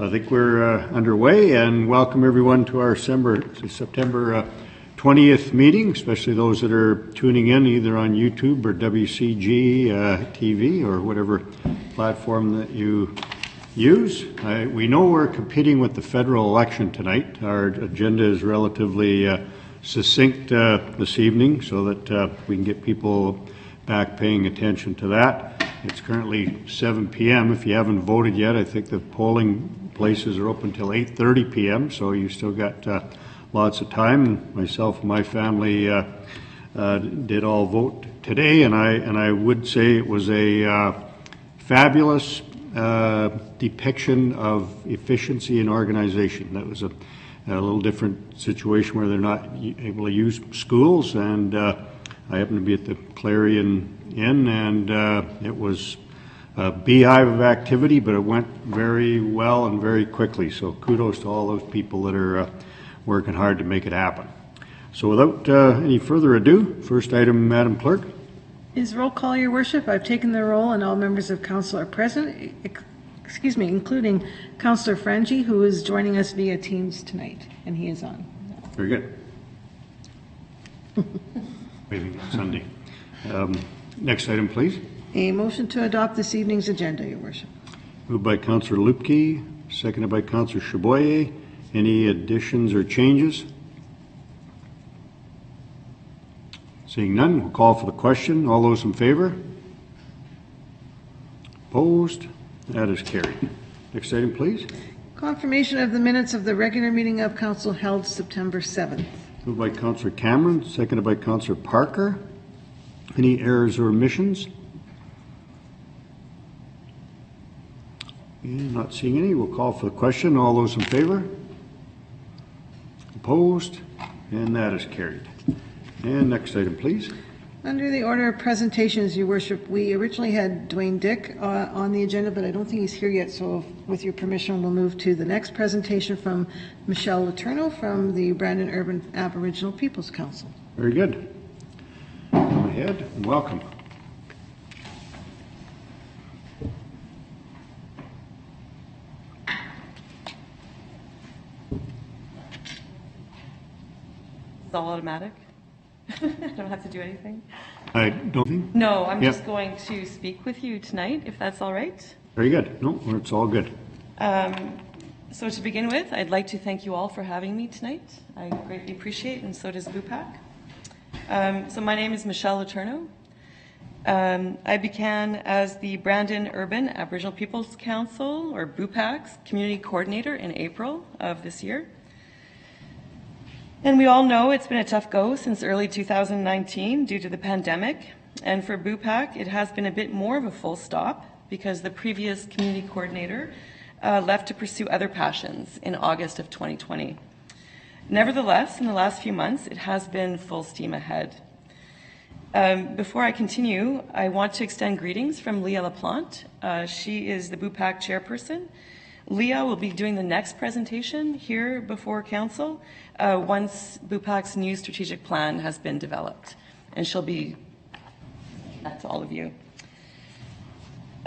I think we're underway, and welcome everyone to our September 20th meeting, especially those that are tuning in either on YouTube or WCG TV or whatever platform that you use. We know we're competing with the federal election tonight. Our agenda is relatively succinct this evening so that we can get people back paying attention to that. It's currently 7 p.m. If you haven't voted yet, I think the polling places are open till 8:30 p.m., so you still got lots of time. Myself and my family did all vote today, and I would say it was a fabulous depiction of efficiency and organization. That was a little different situation where they're not able to use schools, and I happened to be at the Clarion Inn, and it was a beehive of activity, but it went very well and very quickly. So kudos to all those people that are working hard to make it happen. So without any further ado, first item, Madam Clerk. Is roll call, Your Worship. I've taken the roll and all members of council are present, including Councillor Frangi, who is joining us via Teams tonight, and he is on. Very good. Maybe Sunday. Next item, please. A motion to adopt this evening's agenda, Your Worship. Moved by Councillor Lupke, seconded by Councillor Chaboyer. Any additions or changes? Seeing none, we'll call for the question. All those in favor? Opposed? That is carried. Next item, please. Confirmation of the minutes of the regular meeting of council held September 7th. Moved by Councillor Cameron, seconded by Councillor Parker. Any errors or omissions? Not seeing any. We'll call for the question. All those in favor? Opposed? And that is carried. And next item, please. Under the order of presentations, Your Worship, we originally had Dwayne Dick on the agenda, but I don't think he's here yet, so with your permission, we'll move to the next presentation from Michelle Letourneau from the Brandon Urban Aboriginal Peoples Council. Very good. Come ahead and welcome. It's all automatic. I don't have to do anything. I don't think. No, I'm just going to speak with you tonight, if that's all right. Very good. No, it's all good. So to begin with, I'd like to thank you all for having me tonight. I greatly appreciate, and so does BUPAC. So my name is Michelle Letourneau. I began as the Brandon Urban Aboriginal Peoples Council, or BUPAC's community coordinator in April of this year. And we all know it's been a tough go since early 2019 due to the pandemic. And for BUPAC, it has been a bit more of a full stop because the previous community coordinator left to pursue other passions in August of 2020. Nevertheless, in the last few months, it has been full steam ahead. Before I continue, I want to extend greetings from Leah LaPlante. She is the BUPAC chairperson. Leah will be doing the next presentation here before council once BUPAC's new strategic plan has been developed, and she'll be that to all of you.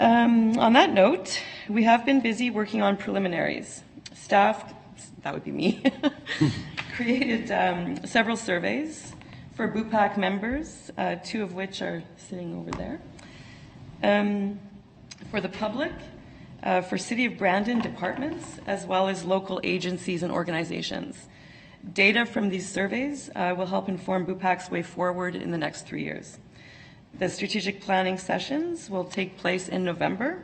On that note, we have been busy working on preliminaries. Staff, that would be me, created several surveys for BUPAC members, two of which are sitting over there. For the public, for City of Brandon departments, as well as local agencies and organizations. Data from these surveys will help inform BUPAC's way forward in the next 3 years. The strategic planning sessions will take place in November,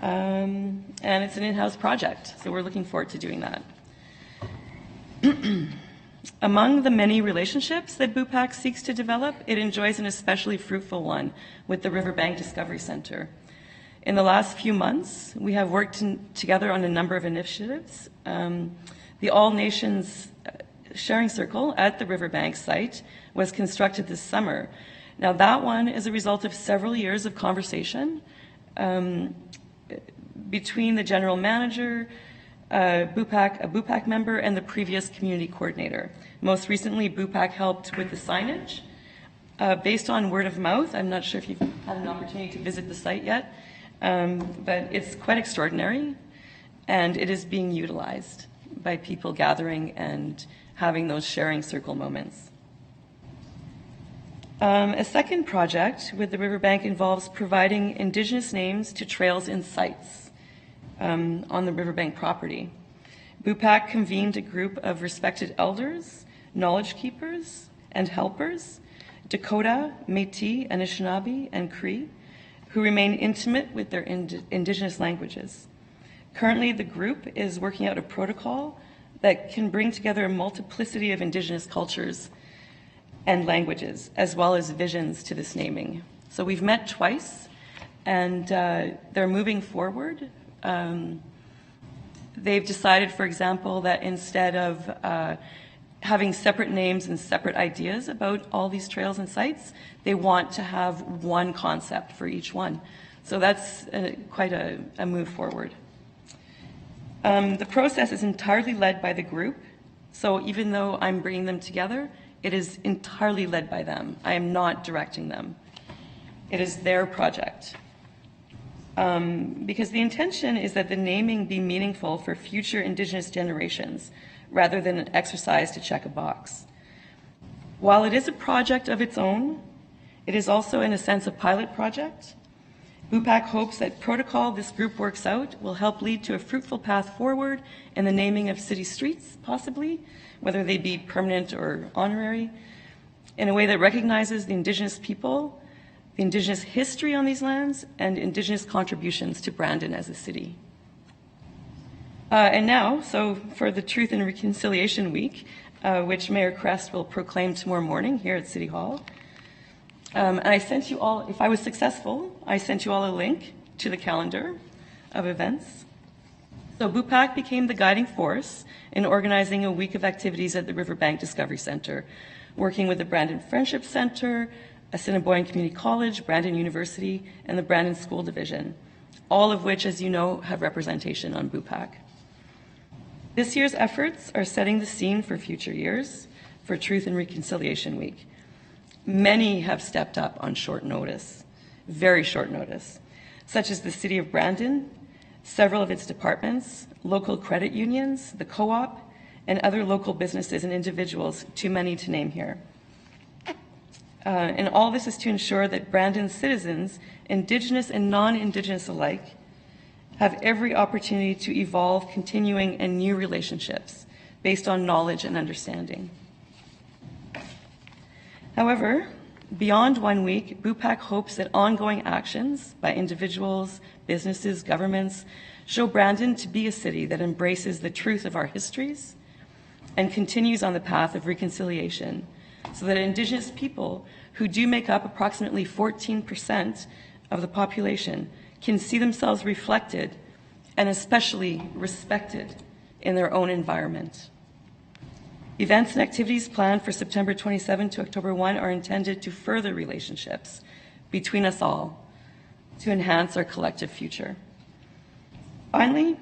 and it's an in-house project, so we're looking forward to doing that. Among the many relationships that BUPAC seeks to develop, it enjoys an especially fruitful one with the Riverbank Discovery Centre. In the last few months, we have worked together on a number of initiatives. The All Nations Sharing Circle at the Riverbank site was constructed this summer. Now that one is a result of several years of conversation between the general manager, a BUPAC member, and the previous community coordinator. Most recently, BUPAC helped with the signage. Based on word of mouth, I'm not sure if you've had an opportunity to visit the site yet, but it's quite extraordinary. and it is being utilized by people gathering and having those sharing circle moments. A second project with the Riverbank involves providing Indigenous names to trails and sites on the Riverbank property. BUPAC convened a group of respected elders, knowledge keepers, and helpers, Dakota, Métis, Anishinaabe, and Cree, who remain intimate with their Indigenous languages. Currently, the group is working out a protocol that can bring together a multiplicity of Indigenous cultures and languages, as well as visions to this naming. So we've met twice, and they're moving forward. They've decided, for example, that instead of having separate names and separate ideas about all these trails and sites, they want to have one concept for each one. So that's quite a move forward. The process is entirely led by the group. So even though I'm bringing them together, it is entirely led by them. I am not directing them. It is their project. Because the intention is that the naming be meaningful for future Indigenous generations, rather than an exercise to check a box. While it is a project of its own, it is also in a sense a pilot project. BUPAC hopes that protocol this group works out will help lead to a fruitful path forward in the naming of city streets, possibly, whether they be permanent or honorary, in a way that recognizes the Indigenous people, the Indigenous history on these lands, and Indigenous contributions to Brandon as a city. And now, so for the Truth and Reconciliation Week, which Mayor Crest will proclaim tomorrow morning here at City Hall, and I sent you all, if I was successful, I sent you all a link to the calendar of events. So BUPAC became the guiding force in organizing a week of activities at the Riverbank Discovery Center, working with the Brandon Friendship Center, Assiniboine Community College, Brandon University, and the Brandon School Division, all of which, as you know, have representation on BUPAC. This year's efforts are setting the scene for future years for Truth and Reconciliation Week. Many have stepped up on short notice, very short notice, such as the City of Brandon, several of its departments, local credit unions, the co-op, and other local businesses and individuals, too many to name here. And all this is to ensure that Brandon's citizens, Indigenous and non-Indigenous alike, have every opportunity to evolve continuing and new relationships based on knowledge and understanding. However, beyond 1 week, BUPAC hopes that ongoing actions by individuals, businesses, governments show Brandon to be a city that embraces the truth of our histories and continues on the path of reconciliation, so that Indigenous people, who do make up approximately 14% of the population, can see themselves reflected and especially respected in their own environment. Events and activities planned for September 27 to October 1 are intended to further relationships between us all to enhance our collective future. Finally,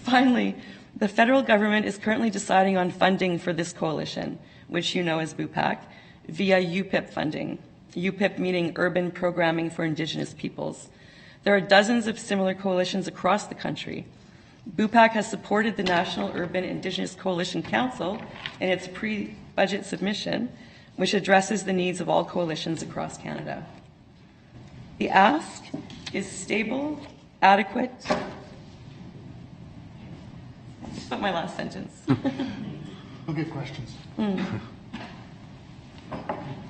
Finally, the federal government is currently deciding on funding for this coalition, which you know as BUPAC, via UPIP funding. UPIP meaning Urban Programming for Indigenous Peoples. There are dozens of similar coalitions across the country. BUPAC has supported the National Urban Indigenous Coalition Council in its pre-budget submission, which addresses the needs of all coalitions across Canada. The ask is stable, adequate. But my last sentence. We'll get questions.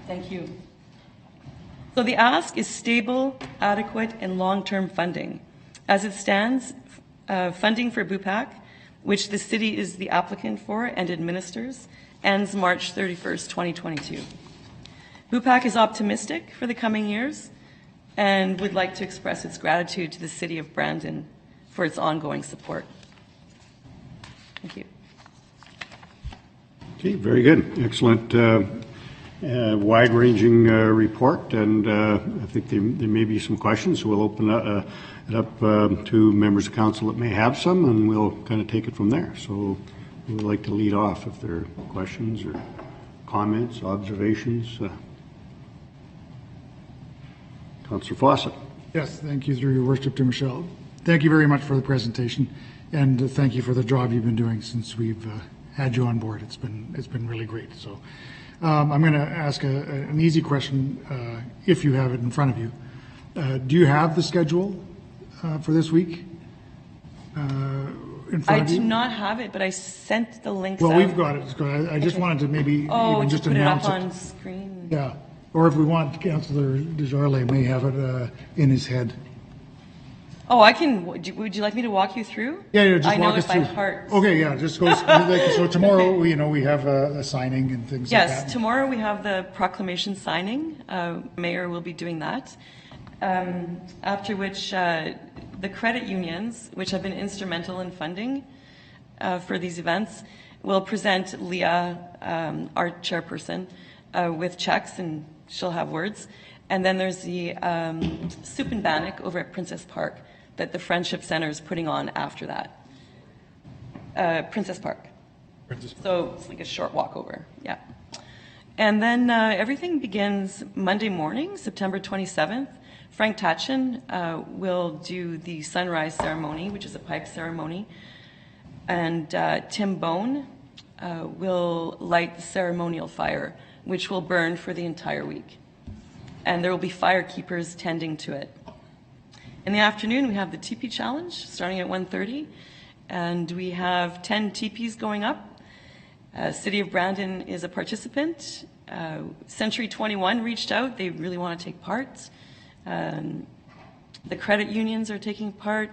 Thank you. So the ask is stable, adequate, and long-term funding. As it stands, funding for BUPAC, which the city is the applicant for and administers, ends March 31st, 2022. BUPAC is optimistic for the coming years and would like to express its gratitude to the City of Brandon for its ongoing support. Thank you. Okay, very good. Excellent, wide-ranging report, and I think there may be some questions, so we'll open it up to members of council that may have some, and we'll kind of take it from there. So we'd like to lead off if there are questions or comments, observations. Councillor Fawcett. Yes, thank you through your worship to Michelle. Thank you very much for the presentation, and thank you for the job you've been doing since we've had you on board. It's been really great. So I'm going to ask an easy question, if you have it in front of you. Do you have the schedule for this week in front I of you? do not have it, but I sent the links Well, out. we've got it. I just wanted to maybe even just put it up announce on screen. Yeah, or if we want, Councillor Desjardins may have it in his head. Oh, I can. Would you like me to walk you through? Yeah, just I know walk us it by through. heart. Okay, yeah, just goes. So tomorrow, we have a signing and things like that. Yes, tomorrow we have the proclamation signing. Mayor will be doing that. After which the credit unions, which have been instrumental in funding for these events, will present Leah, our chairperson, with checks, and she'll have words. And then there's the soup and bannock over at Princess Park that the Friendship Center is putting on after that. Princess Park. So it's like a short walk over, yeah. And then everything begins Monday morning, September 27th. Frank Tatchin will do the sunrise ceremony, which is a pipe ceremony. And Tim Bone will light the ceremonial fire, which will burn for the entire week. And there will be firekeepers tending to it. In the afternoon, we have the teepee challenge starting at 1:30, and we have 10 teepees going up. City of Brandon is a participant. Century 21 reached out. They really want to take part. The credit unions are taking part.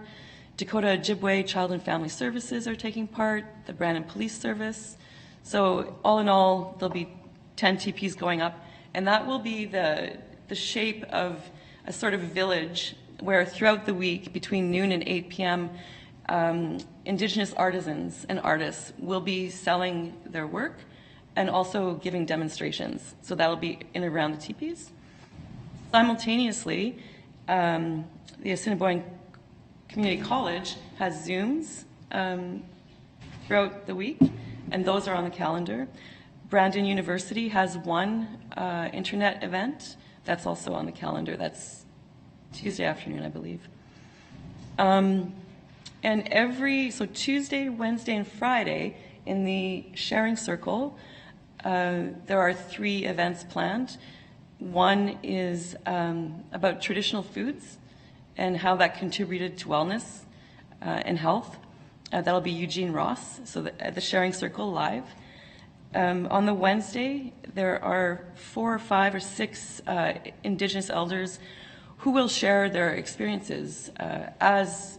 Dakota Ojibwe Child and Family Services are taking part. The Brandon Police Service. So all in all, there'll be 10 teepees going up, and that will be the shape of a sort of village where throughout the week, between noon and 8 p.m., Indigenous artisans and artists will be selling their work and also giving demonstrations. So that'll be in and around the teepees. Simultaneously, the Assiniboine Community College has Zooms throughout the week, and those are on the calendar. Brandon University has one internet event that's also on the calendar. That's Tuesday afternoon, I believe. And so Tuesday, Wednesday, and Friday in the Sharing Circle, there are 3 events planned. One is about traditional foods and how that contributed to wellness and health. That'll be Eugene Ross, so at the Sharing Circle live. On the Wednesday, there are 4 or 5 or 6 Indigenous elders who will share their experiences as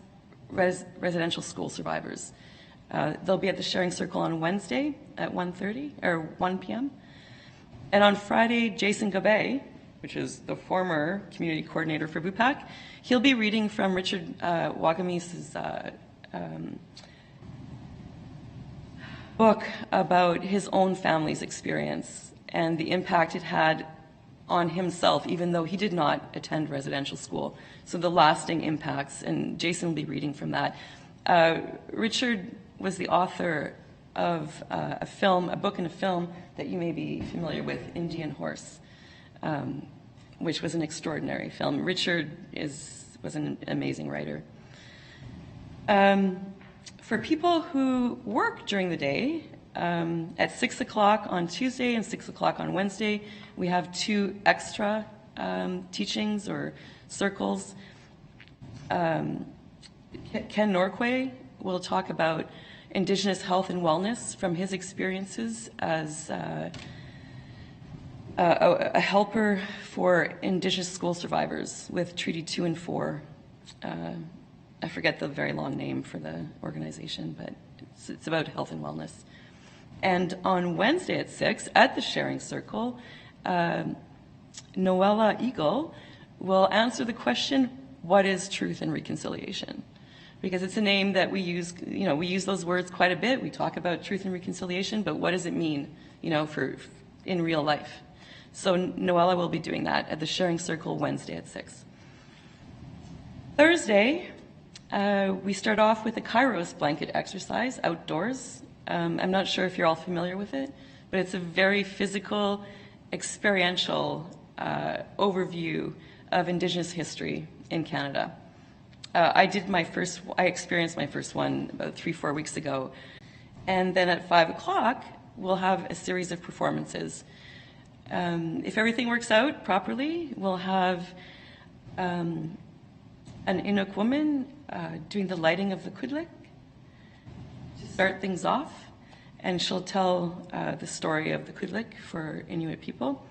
residential school survivors. They'll be at the Sharing Circle on Wednesday at 1:30 or 1 p.m. And on Friday, Jason Gabay, which is the former community coordinator for BUPAC, he'll be reading from Richard Wagamise's book about his own family's experience and the impact it had on himself, even though he did not attend residential school. So the lasting impacts, and Jason will be reading from that. Richard was the author of a book and a film that you may be familiar with, Indian Horse, which was an extraordinary film. Richard was an amazing writer. For people who work during the day, at 6 o'clock on Tuesday and 6 o'clock on Wednesday, we have 2 extra teachings or circles. Ken Norquay will talk about Indigenous health and wellness from his experiences as a helper for Indigenous school survivors with Treaty 2 and 4. I forget the very long name for the organization, but it's about health and wellness. And on Wednesday at 6, at the Sharing Circle, Noella Eagle will answer the question, what is truth and reconciliation? Because it's a name that we use, we use those words quite a bit. We talk about truth and reconciliation, but what does it mean, in real life? So Noella will be doing that at the Sharing Circle Wednesday at 6. Thursday, we start off with a Kairos blanket exercise outdoors. I'm not sure if you're all familiar with it, but it's a very physical, experiential overview of Indigenous history in Canada. I experienced my first one about 3-4 weeks ago. And then at 5 o'clock, we'll have a series of performances. If everything works out properly, we'll have an Inuk woman doing the lighting of the Kudlik to start things off, and she'll tell the story of the Kudlik for Inuit people.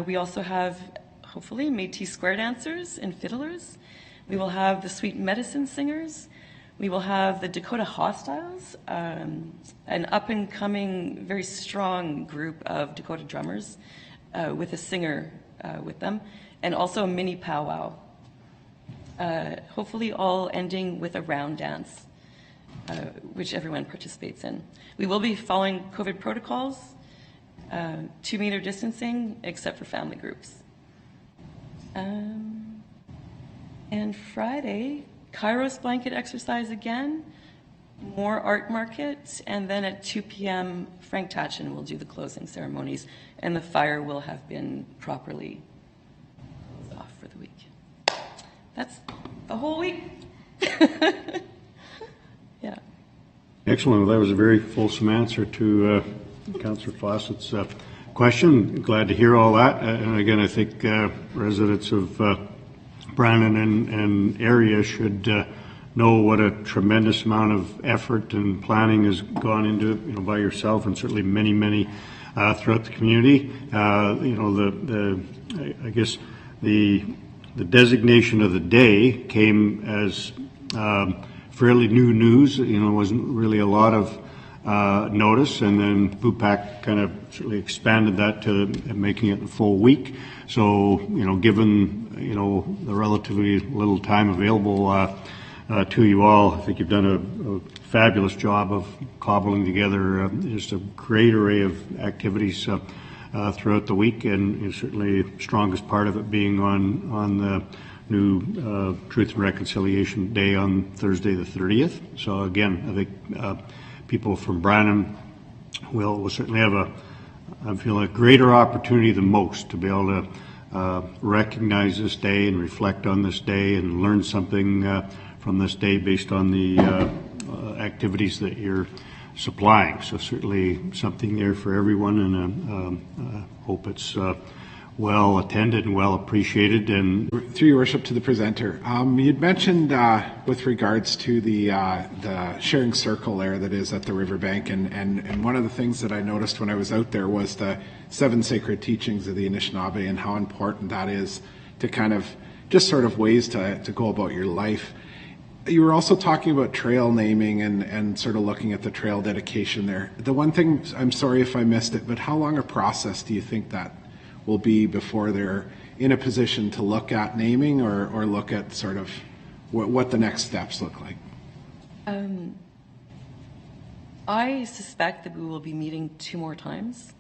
We also have, hopefully, Métis square dancers and fiddlers. We will have the Sweet Medicine Singers. We will have the Dakota Hostiles, an up-and-coming, very strong group of Dakota drummers with a singer with them, and also a mini powwow. Hopefully all ending with a round dance, which everyone participates in. We will be following COVID protocols, 2-meter distancing, except for family groups. And Friday, Kairos blanket exercise again, more art market, and then at 2 p.m., Frank Tatchin will do the closing ceremonies, and the fire will have been properly closed off for the week. That's the whole week. Yeah. Excellent. Well, that was a very fulsome answer to Councillor Fawcett's question. Glad to hear all that. And again, I think residents of Brandon and area should know what a tremendous amount of effort and planning has gone into it, by yourself and certainly many throughout the community. I guess the designation of the day came as fairly new news. Wasn't really a lot of notice, and then BUPAC kind of certainly expanded that to making it a full week. So, given the relatively little time available to you all, I think you've done a fabulous job of cobbling together just a great array of activities throughout the week, and certainly the strongest part of it being on the new Truth and Reconciliation Day on Thursday the 30th. So again, I think people from Brandon will certainly have I feel a greater opportunity than most to be able to recognize this day and reflect on this day and learn something from this day based on the activities that you're supplying. So certainly something there for everyone, and hope it's well attended and well appreciated. And through your worship, to the presenter, you'd mentioned with regards to the sharing circle there that is at the riverbank, and one of the things that I noticed when I was out there was the 7 sacred teachings of the Anishinaabe and how important that is to kind of just sort of ways to go about your life. You were also talking about trail naming and sort of looking at the trail dedication there. The one thing, I'm sorry if I missed it, but how long a process do you think that will be before they're in a position to look at naming or look at sort of what the next steps look like? I suspect that we will be meeting 2 more times.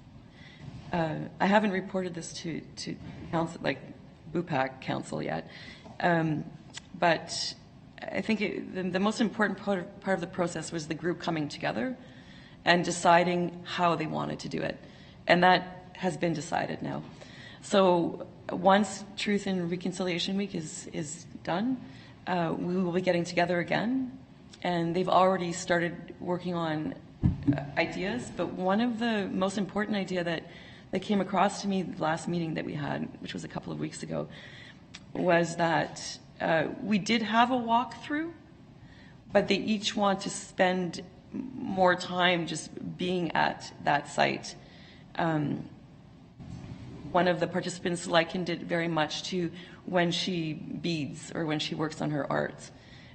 I haven't reported this to council, like BUPAC council yet, but I think the most important part of the process was the group coming together and deciding how they wanted to do it, and that has been decided now. So once Truth and Reconciliation Week is done, we will be getting together again, and they've already started working on ideas. But one of the most important idea that came across to me the last meeting that we had, which was a couple of weeks ago, was that we did have a walkthrough, but they each want to spend more time just being at that site. One of the participants likened it very much to when she beads or when she works on her art,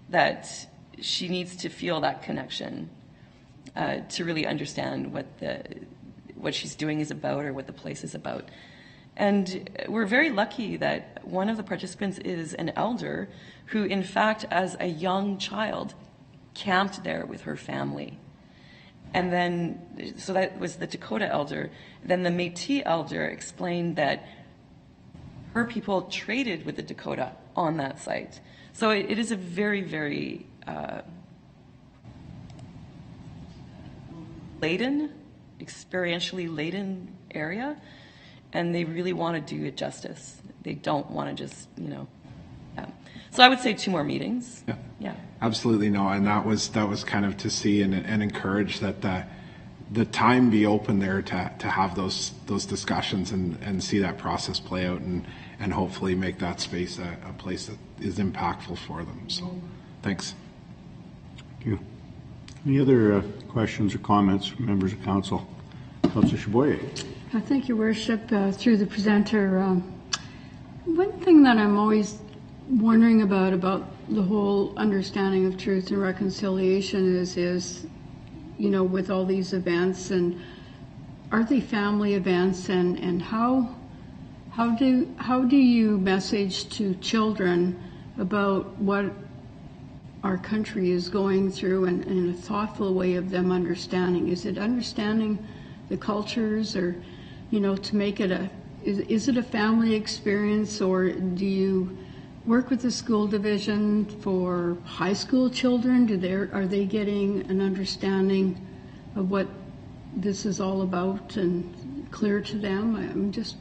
that she needs to feel that connection to really understand what she's doing is about or what the place is about. And we're very lucky that one of the participants is an elder who, in fact, as a young child, camped there with her family. And then, so that was the Dakota elder. Then the Métis elder explained that her people traded with the Dakota on that site. So it is a very, very experientially laden area, and they really want to do it justice. they don't want to just, yeah. So I would say 2 more meetings. Yeah. Yeah. Absolutely no, and that was kind of to see and encourage that the time be open there to have those discussions and see that process play out and hopefully make that space a place that is impactful for them. So, thanks. Thank you. Any other questions or comments from members of council? Councillor Chaboyer. Thank you, Worship. Through the presenter, one thing that I'm always wondering about the whole understanding of truth and reconciliation is with all these events, and are they family events, and how do you message to children about what our country is going through, and in a thoughtful way of them understanding? Is it understanding the cultures, or to make it is it a family experience, or do you work with the school division for high school children? Are they getting an understanding of what this is all about and clear to them? I'm just...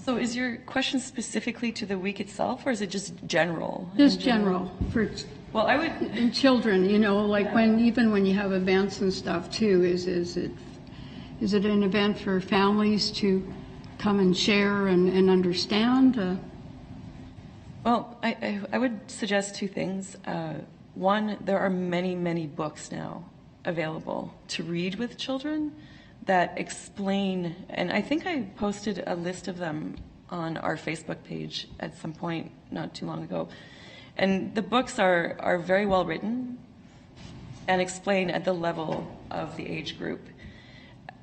So is your question specifically to the week itself, or is it just general? Just general for... Well, I would... And children, like when you have events and stuff too, is it an event for families to come and share and understand? Well, I would suggest 2 things. One, there are many, many books now available to read with children that explain, and I think I posted a list of them on our Facebook page at some point not too long ago. And the books are very well written and explain at the level of the age group.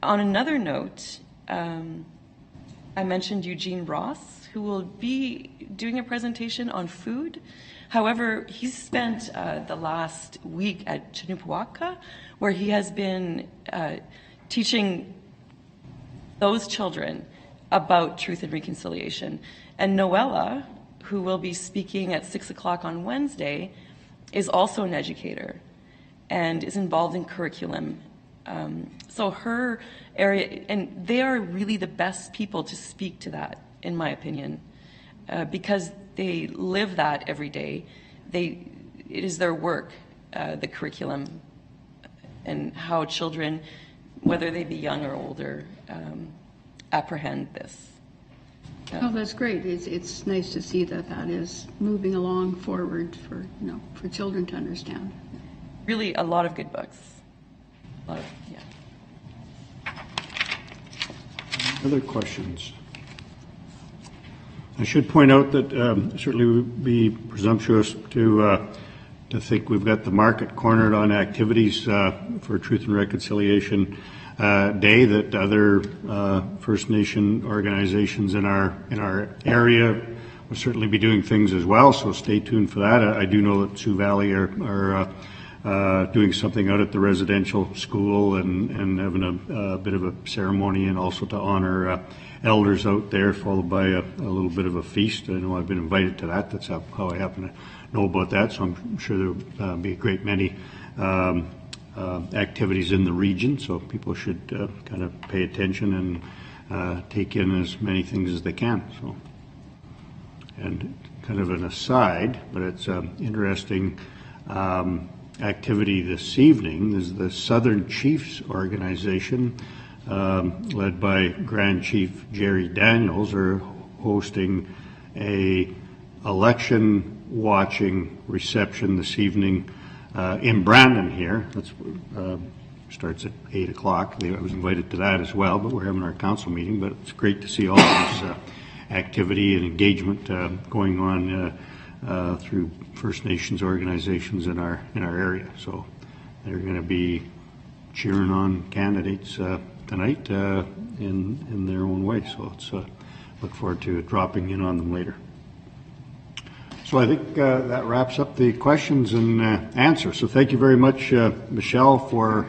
On another note, I mentioned Eugene Ross, who will be doing a presentation on food. However, he's spent the last week at Chinupuaka, where he has been teaching those children about truth and reconciliation. And Noella, who will be speaking at 6 o'clock on Wednesday, is also an educator and is involved in curriculum. So her area, and they are really the best people to speak to that, in my opinion, because they live that every day. It is their work, the curriculum, and how children, whether they be young or older, apprehend this. Oh, that's great. It's nice to see that is moving along forward for children to understand. Really, a lot of good books. Yeah. Other questions? I should point out that certainly it would be presumptuous to think we've got the market cornered on activities for Truth and Reconciliation Day, that other First Nation organizations in our area will certainly be doing things as well, so stay tuned for that. I do know that Sioux Valley are doing something out at the residential school and having a bit of a ceremony, and also to honor elders out there, followed by a little bit of a feast. I know I've been invited to that. That's how I happen to know about that, so I'm sure there'll be a great many activities in the region, so people should kind of pay attention and take in as many things as they can. So, and kind of an aside, but it's interesting activity this evening is the Southern Chiefs organization, led by Grand Chief Jerry Daniels, are hosting a election watching reception this evening in Brandon here. That's starts at 8 o'clock. I was invited to that as well, but we're having our council meeting. But it's great to see all this activity and engagement going on through First Nations organizations in our area. So they're going to be cheering on candidates tonight in their own way. So let's look forward to dropping in on them later. So I think that wraps up the questions and answers. So thank you very much, Michelle, for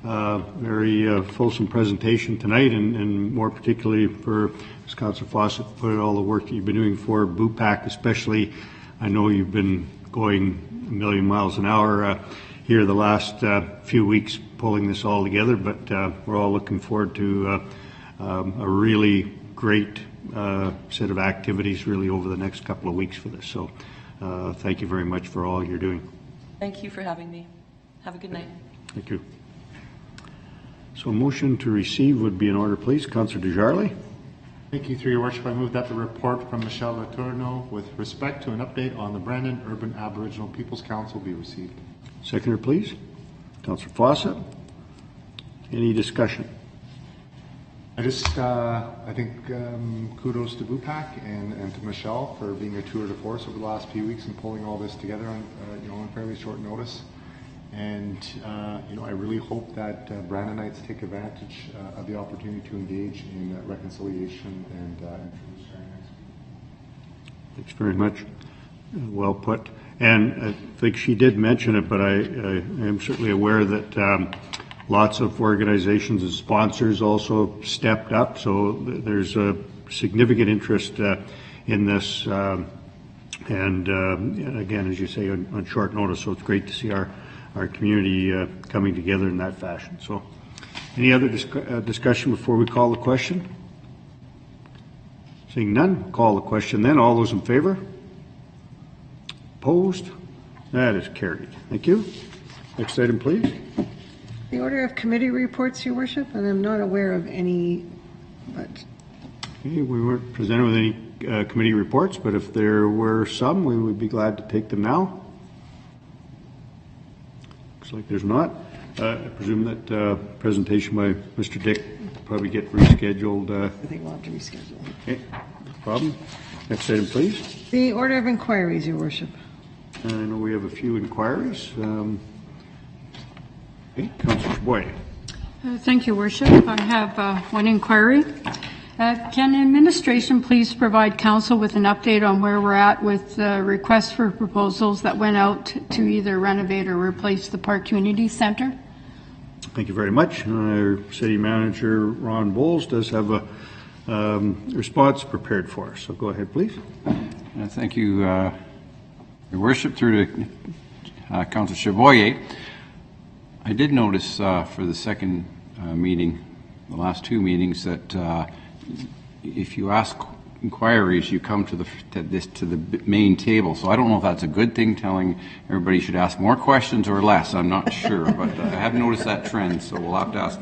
a very fulsome presentation tonight, and more particularly for, as Councillor Fawcett put it, all the work that you've been doing for BUPAC, especially. I know you've been going a million miles an hour here the last few weeks pulling this all together, but we're all looking forward to a really great set of activities really over the next couple of weeks for this. So thank you very much for all you're doing. Thank you for having me. Have a good night. Thank you. So a motion to receive would be in order, please. Councillor Desjardins. Thank you, through your worship. I move that the report from Michelle Letourneau with respect to an update on the Brandon Urban Aboriginal Peoples Council be received. Seconder, please. Councillor Fawcett. Any discussion? I think kudos to BUPAC and to Michelle for being a tour de force over the last few weeks and pulling all this together on on fairly short notice. And I really hope that Brandonites take advantage of the opportunity to engage in reconciliation and truth sharing next week. Thanks very much. Well put. And I think she did mention it, but I am certainly aware that lots of organizations and sponsors also stepped up. So there's a significant interest in this. And again, as you say, on short notice. So it's great to see our community coming together in that fashion. So any other discussion before we call the question? Seeing none, call the question then. All those in favor? Opposed? That is carried. Thank you. Next item, please. The order of committee reports, Your Worship, and I'm not aware of any, but Okay, we weren't presented with any committee reports, but if there were some, we would be glad to take them now. Looks like there's not. I presume that presentation by Mr. Dick will probably get rescheduled. I think we'll have to reschedule. Okay, no problem. Next item, please. The order of inquiries, Your Worship. I know we have a few inquiries. Okay, Councillor Chaboy. Thank you, Worship. I have one inquiry. Can administration please provide council with an update on where we're at with requests for proposals that went out to either renovate or replace the Park Community Centre? Thank you very much. Our city manager, Ron Bowles, does have a response prepared for us. So go ahead, please. Thank you, Your Worship, through to Councillor Chaboyer. I did notice for the second meeting, the last two meetings, that if you ask inquiries, you come to the main table. So I don't know if that's a good thing, telling everybody should ask more questions or less. I'm not sure, but I have noticed that trend. So we'll have to ask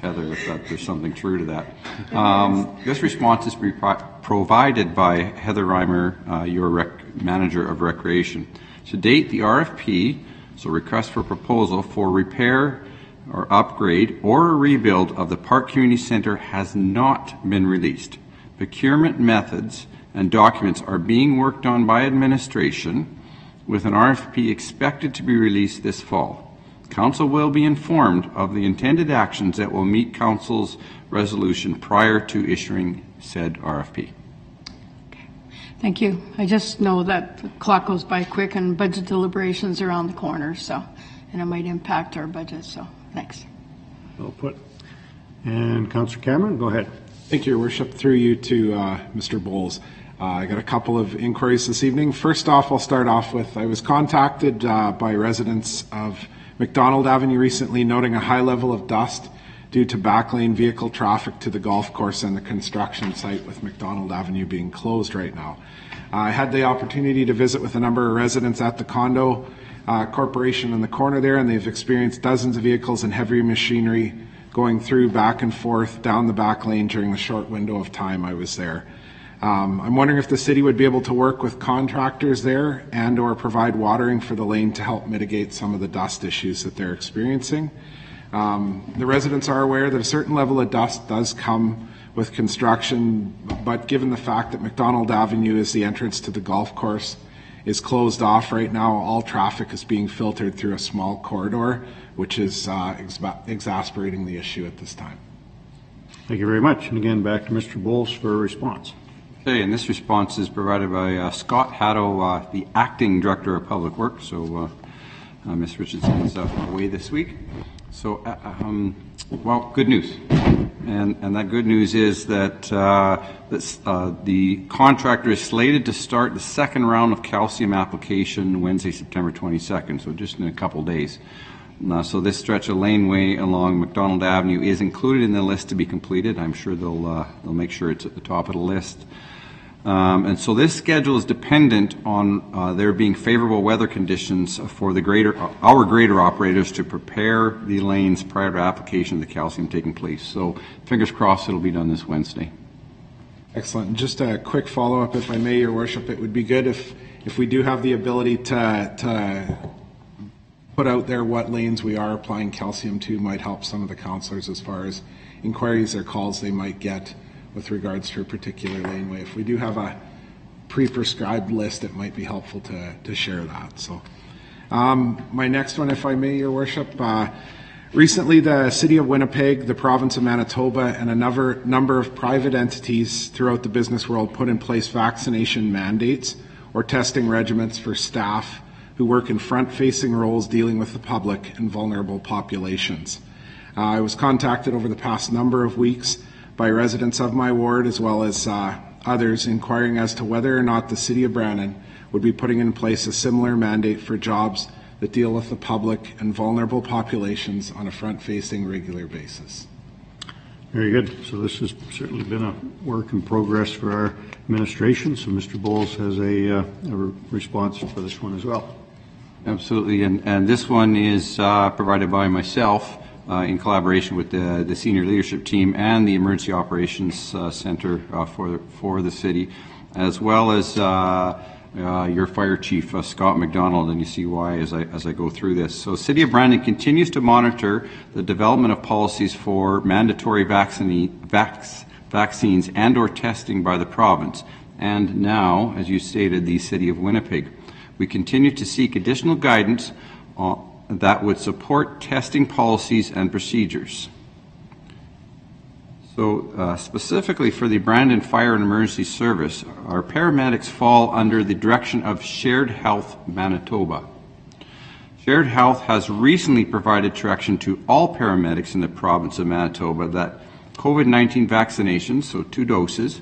Heather if there's something true to that. This response is provided by Heather Reimer, your manager of recreation. To date, the RFP, so request for proposal for repair or upgrade or a rebuild of the Park Community Centre, has not been released. Procurement methods and documents are being worked on by administration, with an RFP expected to be released this fall. Council will be informed of the intended actions that will meet Council's resolution prior to issuing said RFP. Thank you. I just know that the clock goes by quick and budget deliberations are around the corner, so, and it might impact our budget, so thanks. Well put. And Councillor Cameron, go ahead. Thank you, Your Worship. Through you to Mr. Bowles. I got a couple of inquiries this evening. First off, I'll start off with, I was contacted by residents of McDonald Avenue recently, noting a high level of dust due to backlane vehicle traffic to the golf course and the construction site, with McDonald Avenue being closed right now. I had the opportunity to visit with a number of residents at the condo corporation in the corner there, and they've experienced dozens of vehicles and heavy machinery going through back and forth down the back lane during the short window of time I was there. I'm wondering if the city would be able to work with contractors there and or provide watering for the lane to help mitigate some of the dust issues that they're experiencing. The residents are aware that a certain level of dust does come with construction, but given the fact that McDonald Avenue is the entrance to the golf course is closed off right now, all traffic is being filtered through a small corridor, which is exasperating the issue at this time. Thank you very much. And again, back to Mr. Bowles for a response. Okay, and this response is provided by Scott Haddo, the Acting Director of Public Works. So Ms. Richardson is away this week. So, well, good news. And that good news is that the contractor is slated to start the second round of calcium application Wednesday, September 22nd, so just in a couple days. So this stretch of laneway along McDonald Avenue is included in the list to be completed. I'm sure they'll make sure it's at the top of the list. And so this schedule is dependent on there being favorable weather conditions for our grader operators to prepare the lanes prior to application of the calcium taking place. So fingers crossed it'll be done this Wednesday. Excellent. And just a quick follow-up, if I may, Your Worship. It would be good if we do have the ability to put out there what lanes we are applying calcium to, might help some of the councillors as far as inquiries or calls they might get with regards to a particular laneway. If we do have a pre-prescribed list, it might be helpful to share that. So my next one, if I may, Your Worship. Recently, the City of Winnipeg, the Province of Manitoba, and a number of private entities throughout the business world put in place vaccination mandates or testing regimens for staff who work in front-facing roles dealing with the public and vulnerable populations. I was contacted over the past number of weeks by residents of my ward as well as others inquiring as to whether or not the City of Brandon would be putting in place a similar mandate for jobs that deal with the public and vulnerable populations on a front-facing regular basis. Very good. So this has certainly been a work in progress for our administration. So Mr. Bowles has a response for this one as well. Absolutely, and this one is provided by myself in collaboration with the senior leadership team and the Emergency Operations Center for the city, as well as your fire chief, Scott McDonald, and you see why as I go through this. So City of Brandon continues to monitor the development of policies for mandatory vaccines and or testing by the province, and now, as you stated, the City of Winnipeg. We continue to seek additional guidance that would support testing policies and procedures. So specifically for the Brandon Fire and Emergency Service, our paramedics fall under the direction of Shared Health Manitoba. Shared Health has recently provided direction to all paramedics in the province of Manitoba that COVID-19 vaccinations, so 2 doses,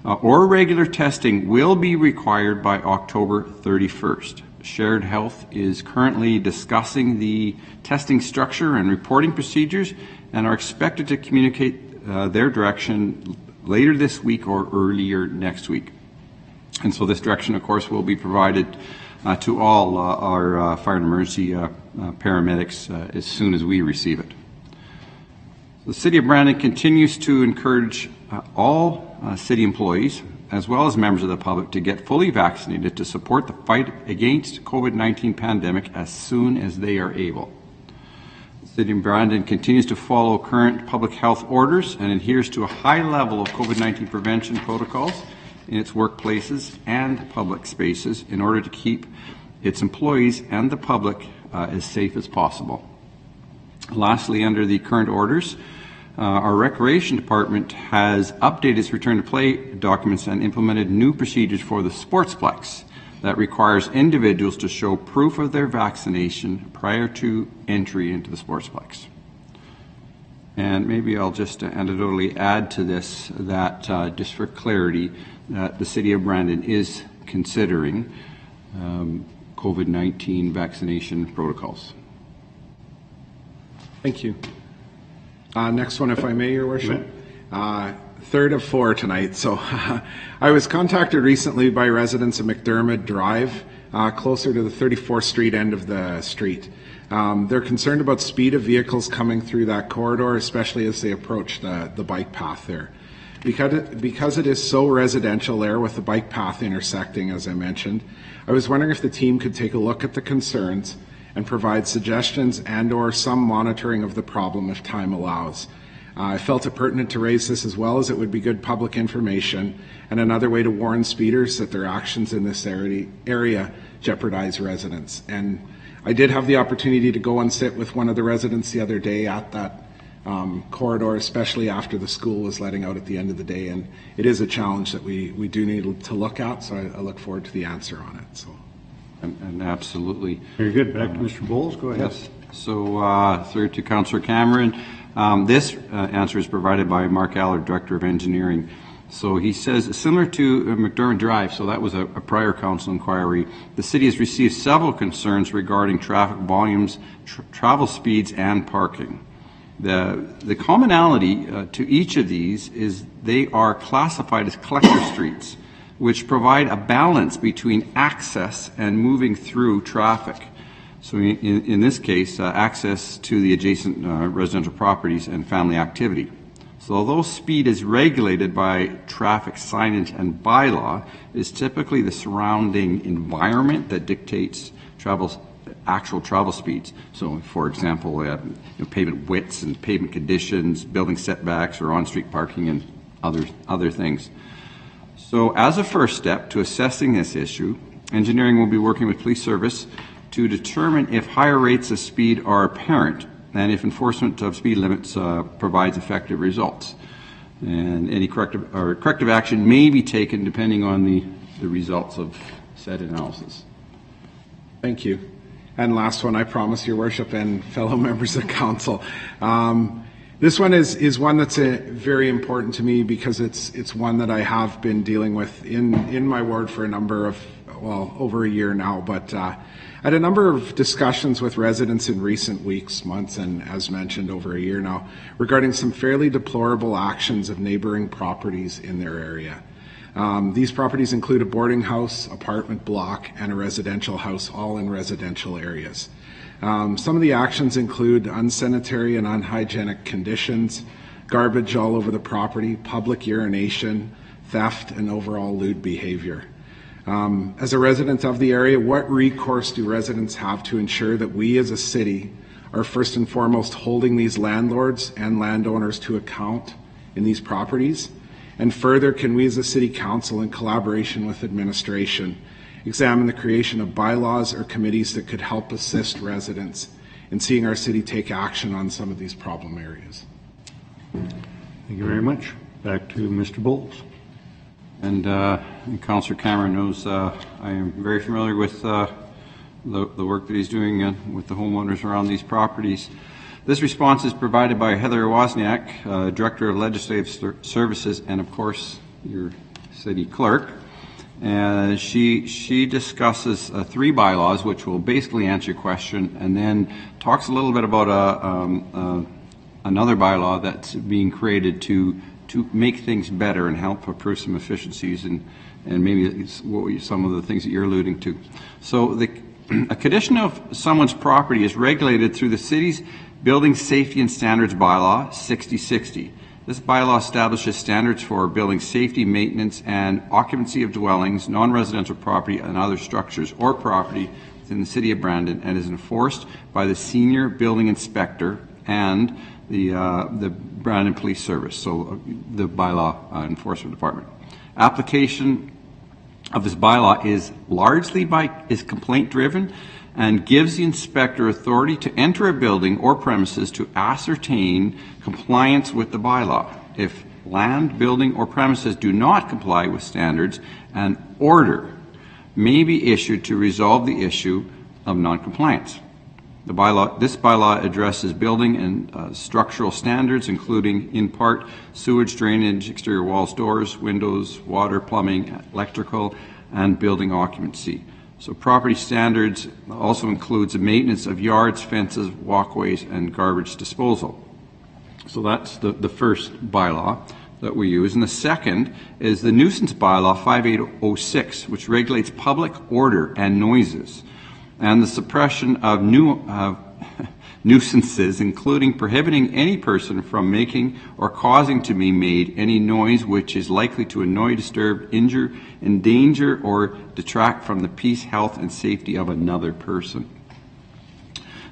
or regular testing will be required by October 31st. Shared Health is currently discussing the testing structure and reporting procedures and are expected to communicate their direction later this week or earlier next week. And so this direction, of course, will be provided to all our fire and emergency paramedics as soon as we receive it. The City of Brandon continues to encourage all city employees, as well as members of the public, to get fully vaccinated to support the fight against COVID-19 pandemic as soon as they are able. The City of Brandon continues to follow current public health orders and adheres to a high level of COVID-19 prevention protocols in its workplaces and public spaces in order to keep its employees and the public as safe as possible. Lastly, under the current orders, our Recreation Department has updated its return to play documents and implemented new procedures for the Sportsplex that requires individuals to show proof of their vaccination prior to entry into the Sportsplex. And maybe I'll just anecdotally add to this that, just for clarity, that the City of Brandon is considering COVID-19 vaccination protocols. Thank you. Next one, if I may, Your Worship. Third of 4 tonight. So I was contacted recently by residents of McDermott Drive, closer to the 34th Street end of the street. They're concerned about speed of vehicles coming through that corridor, especially as they approach the bike path there. Because it is so residential there with the bike path intersecting, as I mentioned, I was wondering if the team could take a look at the concerns and provide suggestions and or some monitoring of the problem if time allows. I felt it pertinent to raise this as well as it would be good public information and another way to warn speeders that their actions in this area jeopardize residents. And I did have the opportunity to go and sit with one of the residents the other day at that corridor, especially after the school was letting out at the end of the day. And it is a challenge that we do need to look at, so I look forward to the answer on it. So. And absolutely. Very good. Back to Mr. Bowles. Go ahead. Yes. So third to Councillor Cameron. This answer is provided by Mark Allard, Director of Engineering. So he says, similar to McDermott Drive, so that was a prior council inquiry, the city has received several concerns regarding traffic volumes, travel speeds, and parking. The commonality to each of these is they are classified as collector streets, which provide a balance between access and moving through traffic. So in this case, access to the adjacent residential properties and family activity. So although speed is regulated by traffic signage and bylaw, it is typically the surrounding environment that dictates actual travel speeds. So, for example, pavement widths and pavement conditions, building setbacks, or on-street parking, and other things. So, as a first step to assessing this issue, engineering will be working with police service to determine if higher rates of speed are apparent and if enforcement of speed limits provides effective results. And any corrective action may be taken depending on the results of said analysis. Thank you. And last one, I promise, Your Worship and fellow members of council. This one is one that's very important to me because it's one that I have been dealing with in my ward for a number of, over a year now. But I had a number of discussions with residents in recent weeks, months, and as mentioned, over a year now, regarding some fairly deplorable actions of neighboring properties in their area. These properties include a boarding house, apartment block, and a residential house, all in residential areas. Some of the actions include unsanitary and unhygienic conditions, garbage all over the property, public urination, theft, and overall lewd behavior. As a resident of the area, what recourse do residents have to ensure that we as a city are first and foremost holding these landlords and landowners to account in these properties? And further, can we as a city council, in collaboration with administration, examine the creation of bylaws or committees that could help assist residents in seeing our city take action on some of these problem areas? Thank you very much. Back to Mr. Bowles. And Councillor Cameron knows I am very familiar with the work that he's doing with the homeowners around these properties. This response is provided by Heather Wozniak, Director of Legislative Services, and of course your city clerk. And she discusses 3 bylaws, which will basically answer your question, and then talks a little bit about another bylaw that's being created to make things better and help improve some efficiencies and maybe some of the things that you're alluding to. So a condition of someone's property is regulated through the city's Building Safety and Standards Bylaw 6060. This bylaw establishes standards for building safety, maintenance, and occupancy of dwellings, non-residential property, and other structures or property within the City of Brandon, and is enforced by the Senior Building Inspector and the Brandon Police Service, so the bylaw enforcement department. Application of this bylaw is largely complaint driven and gives the inspector authority to enter a building or premises to ascertain compliance with the bylaw. If land, building, or premises do not comply with standards, an order may be issued to resolve the issue of noncompliance. This bylaw addresses building and structural standards, including, in part, sewage, drainage, exterior walls, doors, windows, water, plumbing, electrical, and building occupancy. So property standards also includes the maintenance of yards, fences, walkways, and garbage disposal. So that's the first bylaw that we use. And the second is the nuisance bylaw 5806, which regulates public order and noises, and the suppression of nuisances, including prohibiting any person from making or causing to be made any noise which is likely to annoy, disturb, injure, endanger, or detract from the peace, health, and safety of another person.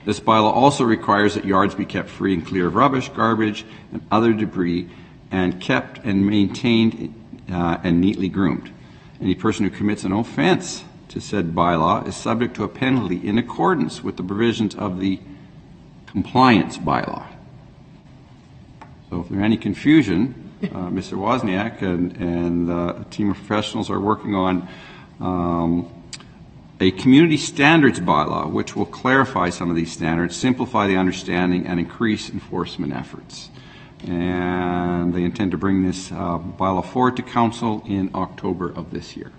This bylaw also requires that yards be kept free and clear of rubbish, garbage, and other debris, and kept and maintained and neatly groomed. Any person who commits an offense to said bylaw is subject to a penalty in accordance with the provisions of the compliance bylaw. So if there's any confusion, Mr. Wozniak and a team of professionals are working on a community standards bylaw, which will clarify some of these standards, simplify the understanding, and increase enforcement efforts. and they intend to bring this bylaw forward to council in October of this year.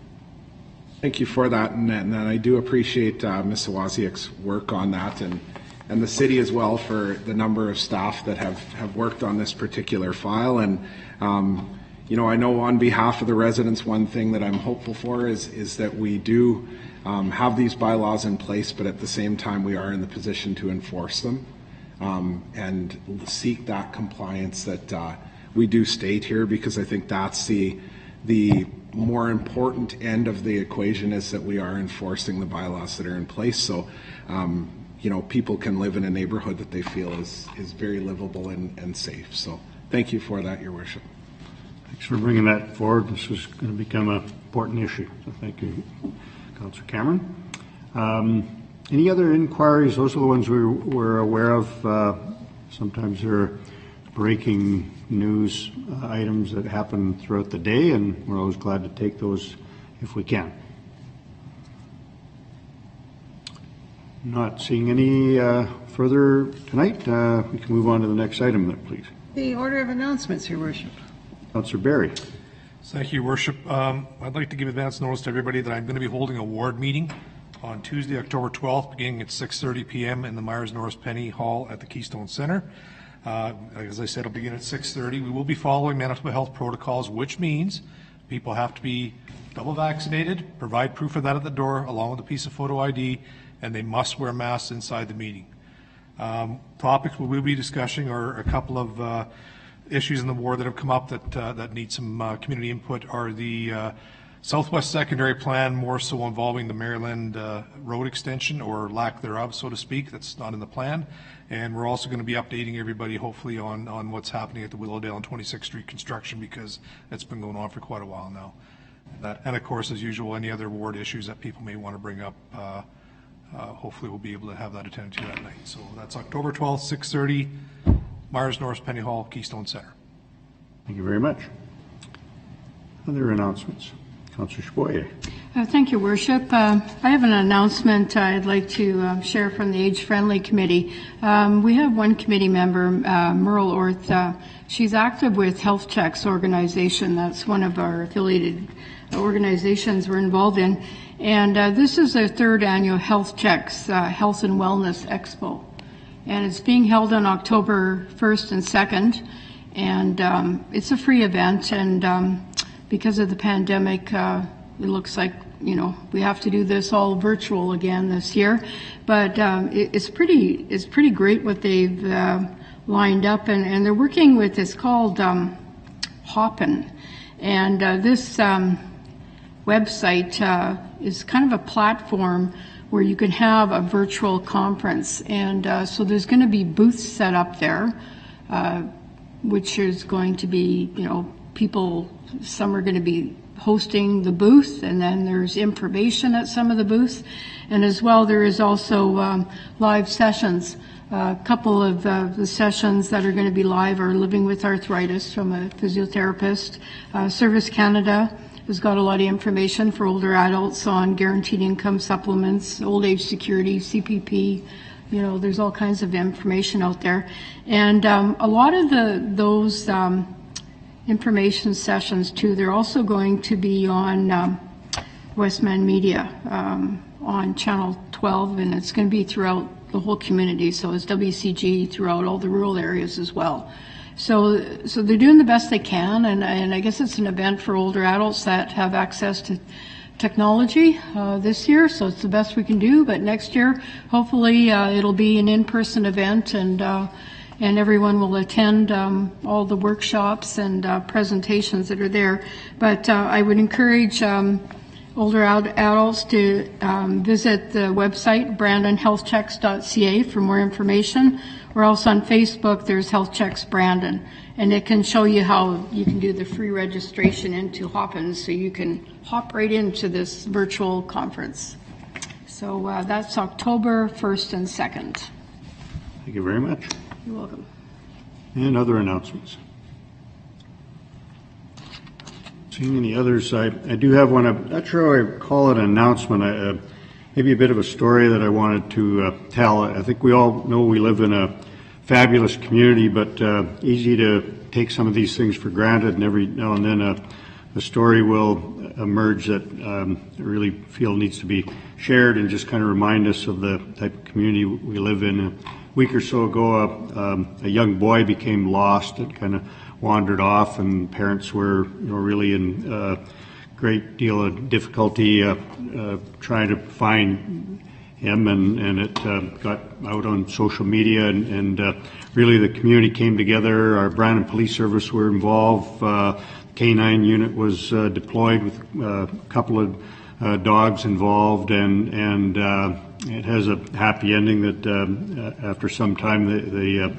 Thank you for that, and I do appreciate Ms. Wozniak's work on that, and the city as well for the number of staff that have worked on this particular file. And I know on behalf of the residents, one thing that I'm hopeful for is that we do have these bylaws in place, but at the same time we are in the position to enforce them and seek that compliance that we do state here, because I think that's the more important end of the equation, is that we are enforcing the bylaws that are in place. So people can live in a neighborhood that they feel is very livable and safe. So thank you for that, Your Worship. Thanks for bringing that forward. This is going to become an important issue. So thank you, Councillor Cameron. Any other inquiries? Those are the ones we're aware of. Sometimes there are breaking news items that happen throughout the day, and we're always glad to take those if we can. Not seeing any further tonight. We can move on to the next item then, please. The order of announcements, Your Worship. Councillor Barry. Thank you, Your Worship. I'd like to give advance notice to everybody that I'm going to be holding a ward meeting on Tuesday, October 12th, beginning at 6:30 p.m. in the Myers-Norris Penny Hall at the Keystone Centre. As I said, it'll begin at 6:30. We will be following Manitoba Health protocols, which means people have to be double vaccinated, provide proof of that at the door, along with a piece of photo ID, and they must wear masks inside the meeting. Topics we will be discussing are a couple of issues in the ward that have come up that need some community input. Are the Southwest Secondary Plan, more so involving the Maryland road extension, or lack thereof, so to speak. That's not in the plan. And we're also going to be updating everybody, hopefully, on what's happening at the Willowdale and 26th Street construction, because it's been going on for quite a while now. And of course, as usual, any other ward issues that people may want to bring up, hopefully we'll be able to have that attended to that night. So that's October 12th, 6:30, Myers-Norris Penny Hall, Keystone Centre. Thank you very much. Other announcements? Councillor Cheboyer. Thank you, Worship. I have an announcement I'd like to share from the Age Friendly Committee. We have one committee member, Merle Orth. She's active with Health Checks organization. That's one of our affiliated organizations we're involved in. And this is their third annual Health Checks Health and Wellness Expo. And it's being held on October 1st and 2nd. And it's a free event. And because of the pandemic, it looks like, we have to do this all virtual again this year. But it's pretty great what they've lined up. And they're working with, it's called Hopin. And this website is kind of a platform where you can have a virtual conference. And so there's going to be booths set up there, which is going to be, people, some are going to be hosting the booth, and then there's information at some of the booths. And as well, there is also live sessions. A couple of the sessions that are going to be live are Living with Arthritis from a physiotherapist. Service Canada has got a lot of information for older adults on guaranteed income supplements, old age security, CPP. There's all kinds of information out there. And a lot of those information sessions too, they're also going to be on Westman Media on Channel 12, and it's going to be throughout the whole community. So it's WCG throughout all the rural areas as well. So they're doing the best they can, and I guess it's an event for older adults that have access to technology this year, so it's the best we can do. But next year, hopefully, it'll be an in-person event, and everyone will attend all the workshops and presentations that are there. But I would encourage older adults to visit the website, brandonhealthchecks.ca, for more information. We're also on Facebook. There's Health Checks Brandon, and it can show you how you can do the free registration into Hopin, so you can hop right into this virtual conference. So that's October 1st and 2nd. Thank you very much. You're welcome. And other announcements? Seeing any others, I do have one. I'm not sure I call it an announcement. Maybe a bit of a story that I wanted to tell. I think we all know we live in a fabulous community, but easy to take some of these things for granted, and every now and then a story will emerge that I really feel needs to be shared and just kind of remind us of the type of community we live in. A week or so ago, a young boy became lost and kind of wandered off, and parents were really in a great deal of difficulty trying to find him, and it got out on social media, and really the community came together. Our Brandon Police Service were involved. K9 unit was deployed with a couple of dogs involved, and it has a happy ending that after some time the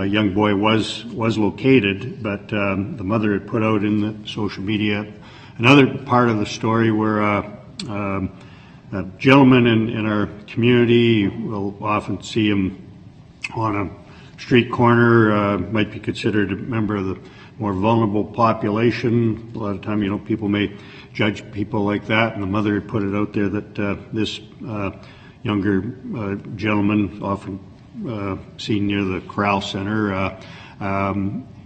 young boy was located, but the mother had put out in the social media another part of the story where a gentleman in our community, we'll often see him on a street corner, might be considered a member of the more vulnerable population. A lot of time, people may judge people like that, and the mother had put it out there that this younger gentleman, often seen near the Corral Center,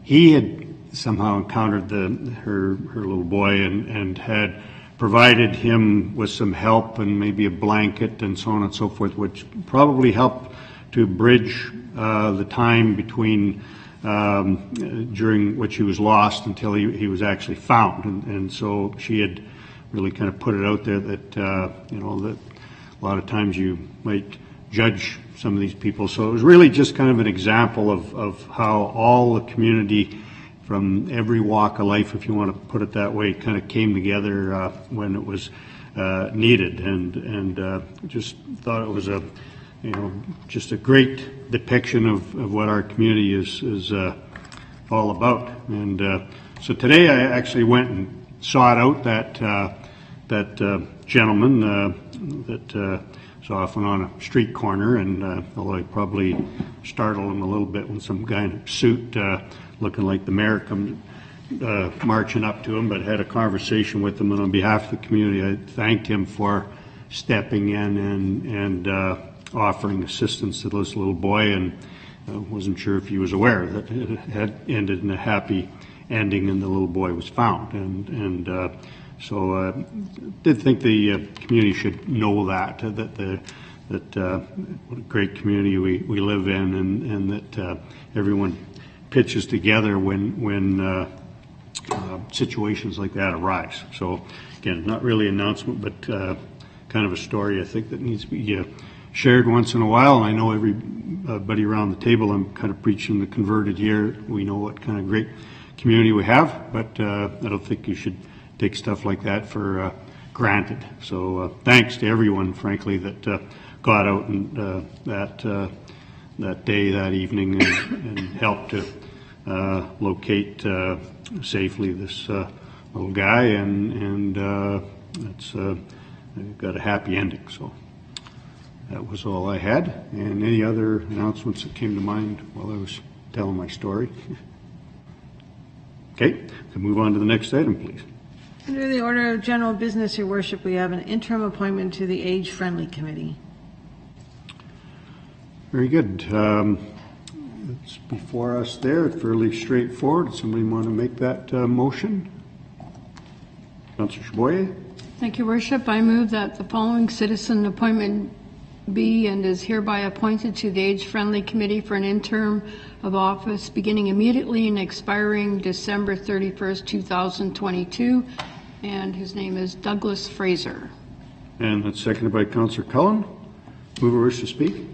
he had somehow encountered her little boy and had provided him with some help and maybe a blanket and so on and so forth, which probably helped to bridge the time between during which he was lost until he was actually found. And so she had really kind of put it out there that, that a lot of times you might judge some of these people. So it was really just kind of an example of how all the community from every walk of life, if you want to put it that way, kind of came together when it was needed, and just thought it was just a great depiction of what our community is all about. And so today I actually went and sought out that gentleman that is often on a street corner, and although I probably startled him a little bit when some guy in a suit looking like the mayor come marching up to him, but had a conversation with him, and on behalf of the community I thanked him for stepping in and offering assistance to this little boy, and wasn't sure if he was aware that it had ended in a happy ending and the little boy was found, and so I did think the community should know that what a great community we live in, and that everyone pitches together when situations like that arise. So again, not really an announcement, but kind of a story I think that needs to be shared once in a while. And I know everybody around the table, I'm kind of preaching the converted here. We know what kind of great community we have, but I don't think you should take stuff like that for granted. So thanks to everyone, frankly, that got out and that day, that evening, and helped to locate safely this little guy, and it's got a happy ending. So that was all I had. And any other announcements that came to mind while I was telling my story? Okay, so move on to the next item, please. Under the order of general business, Your Worship, we have an interim appointment to the Age Friendly Committee. Very good. It's before us there. It's fairly straightforward. Does somebody want to make that motion? Councillor Chaboyer? Thank you, Worship. I move that the following citizen appointment be and is hereby appointed to the Age Friendly Committee for an interim of office beginning immediately and expiring December 31st, 2022. And his name is Douglas Fraser. And that's seconded by Councillor Cullen. Mover wish to speak?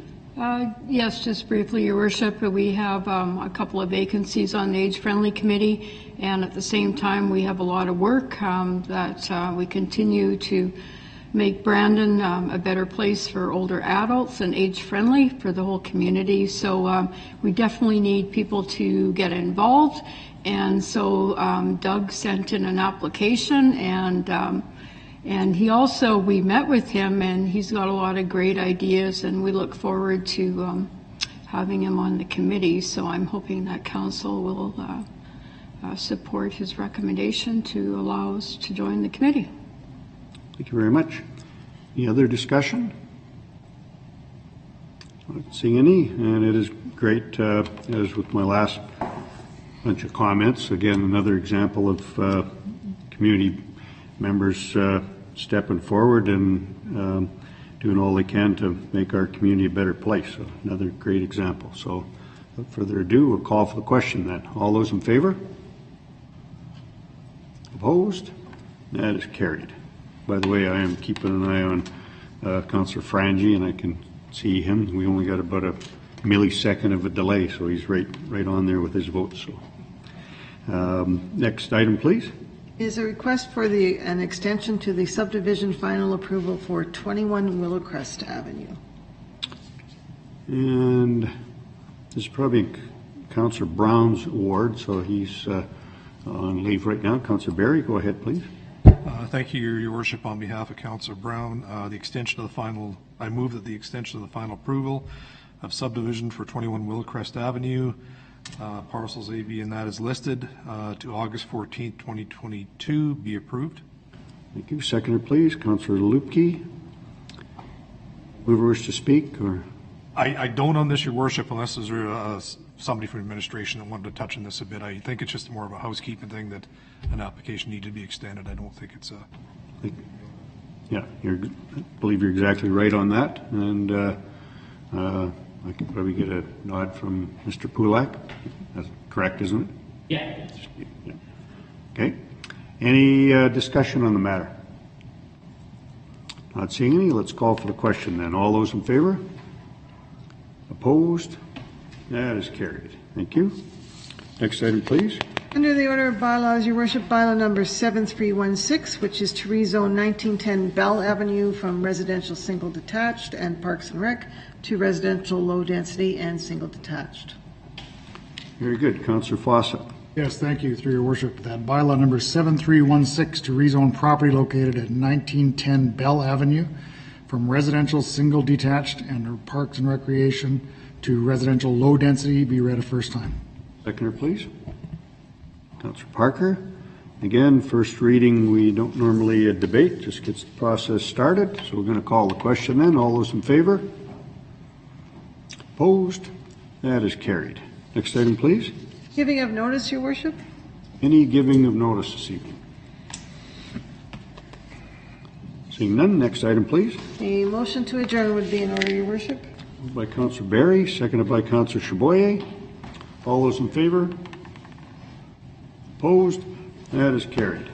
Yes, just briefly, Your Worship. We have a couple of vacancies on the Age Friendly Committee, and at the same time we have a lot of work that we continue to make Brandon a better place for older adults and age-friendly for the whole community. So we definitely need people to get involved, and so Doug sent in an application, and he also, we met with him, and he's got a lot of great ideas, and we look forward to having him on the committee. So I'm hoping that council will support his recommendation to allow us to join the committee. Thank you very much. Any other discussion? Not seeing any, and it is great, as with my last bunch of comments, again, another example of community members stepping forward and doing all they can to make our community a better place. So another great example. So without further ado, we'll call for the question then. All those in favor? Opposed? That is carried. By the way, I am keeping an eye on Councillor Frangie, and I can see him. We only got about a millisecond of a delay, so he's right on there with his vote. So next item, please. Is a request for an extension to the subdivision final approval for 21 Willowcrest Avenue. And this is probably Councillor Brown's ward, so he's on leave right now. Councillor Barry, go ahead, please. Thank you, Your Worship. On behalf of Councillor Brown, I move that the extension of the final approval of subdivision for 21 Willowcrest Avenue, parcels A, B, and that is listed, to August 14th, 2022, be approved. Thank you. Seconder, please. Councillor Lupke. Whoever wishes to speak, or I don't on this, Your Worship, unless there's somebody from administration that wanted to touch on this a bit. I think it's just more of a housekeeping thing that an application needed to be extended. I don't think it's a... Yeah, I believe you're exactly right on that, and I can probably get a nod from Mr. Pulak. That's correct, isn't it? Yeah. Yeah. Okay. Any discussion on the matter? Not seeing any. Let's call for the question then. All those in favor? Opposed? That is carried. Thank you. Next item, please. Under the order of bylaws, Your Worship, bylaw number 7316, which is to rezone 1910 Bell Avenue from residential single detached and Parks and Rec to residential low density and single detached. Very good. Councillor Fawcett. Yes, thank you, through your worship. That bylaw number 7316 to rezone property located at 1910 Bell Avenue from residential single detached and Parks and Recreation to residential low density be read a first time. Seconder, please. Councillor Parker. Again, first reading, we don't normally debate, just gets the process started. So we're going to call the question then. All those in favor? Opposed? That is carried. Next item, please. Giving of notice, Your Worship. Any giving of notice this evening? Seeing none, next item, please. A motion to adjourn would be in order, Your Worship. Moved by Councillor Barry, seconded by Councillor Chaboyer. All those in favor? Opposed? That is carried.